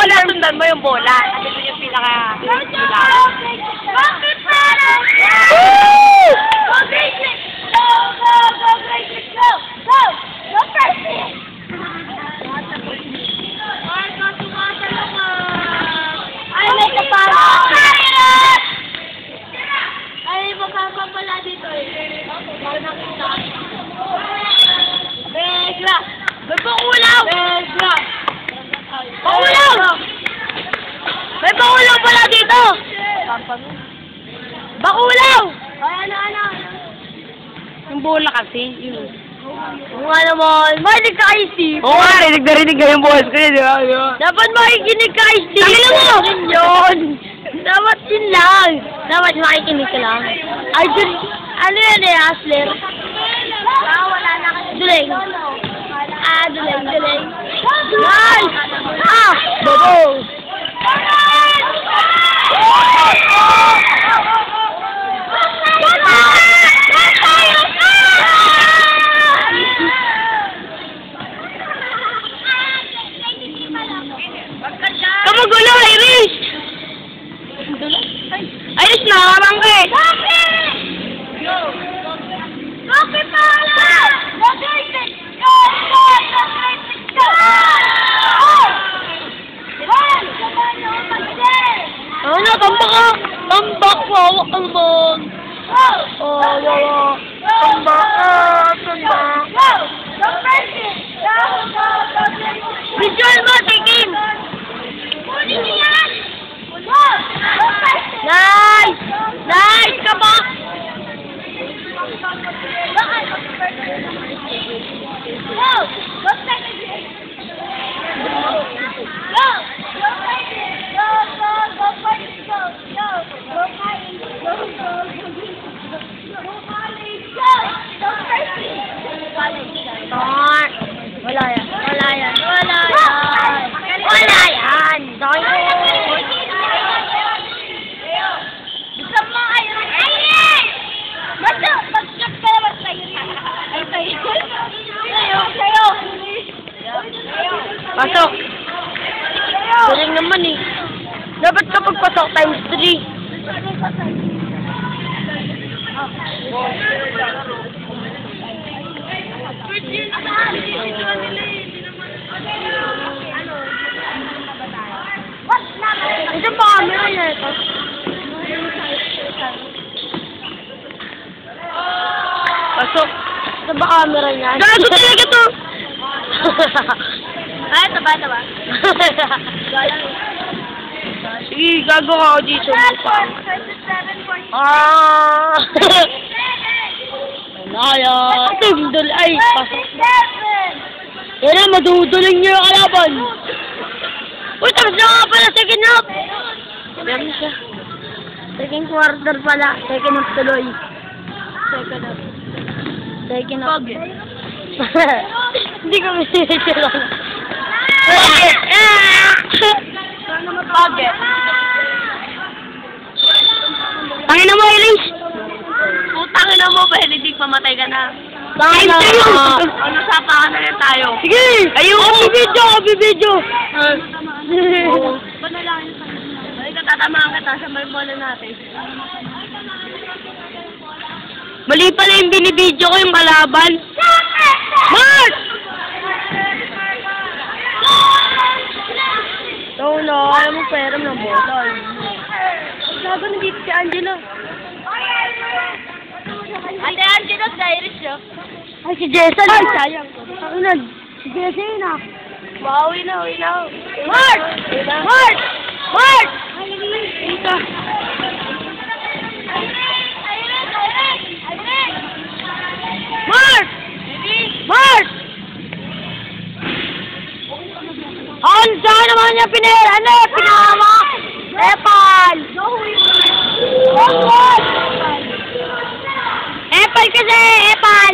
bola, sundan mo yung bola. Ito yung pinaka... Bakit para? Go, Gracie! Go, go, go, Gracie! Go! Go! Go, Gracie! Ay, may kapala! Ay, magkakapala dito eh. Para nakita. Begra! May pangulaw! Begra! Pangulaw! May pangulaw pala dito! Bakulaw! Ay, ano? Yung bola kasi, yun. Kung nga naman, makinig ka kay Steve. Oo nga, rinig ka yung boss ko yun, di ba? Dapat makikinig ka kay Steve. Tangina mo! Yun! Dapat yun lang. Dapat makikinig ka lang. Ay, ano yan eh, Asler? Wala na kasi. Duling. Duling. Nice! Bobo! Kamugulo, Irish! Irish, nakakamang ka eh! Bakit pala? Ano, tambak ka! Tambak, wawak ang bag! Wawak! Tambak ka! Tambak! Visual mo, Tikim! Nice! Nice! Come on! Go! Go second! Go! Go second! Go! Go first! Go! Go! Go fighting! Go! Go! Go college! Go! Go first! Start! Wala yan! Gusto mo kayo? Ay! Mag-shot ka naman sa'yo. Ay, sa'yo. Pasok! Galing naman eh. Dapat kapag pasok times 3. Ito pa camera niya ito. Pasok! Ito ba camera niya? Gago talaga to! Ay, ito ba? Sige, gago ka ako dito. Wala yan. Tingdol ay. Pasok. Yan na, maduduling niyo yung kalaban. Uy, tapos na nga pala second half. Meron siya. Second quarter pala. Second half tuloy. Second half. Hindi ko masisya lang. Bakit? Bakit? Tangin na mo, Elise! Putangin na mo, Benedict, mamatay ka na. Tangin na mo! Ano, sapa ka na rin tayo. Sige! Ayun! Bibidyo! Panalangin sa kanila. Ay, katatamaan kita sa may bola natin. Mali pala yung binibidyo ko yung kalaban. Mark! No, ayaw mo pera ng bola. Gago na dito si Angelo. Ate Angelo, sa Irish yun. Ay, si Jason. Ay, sayang. Ako na. Si Jason yun ah. Wow, uwi na. Mark! Mark! Mark! Ika. Mark! Mark! Saan naman niya pinama? Epal! Epal kasi! Epal!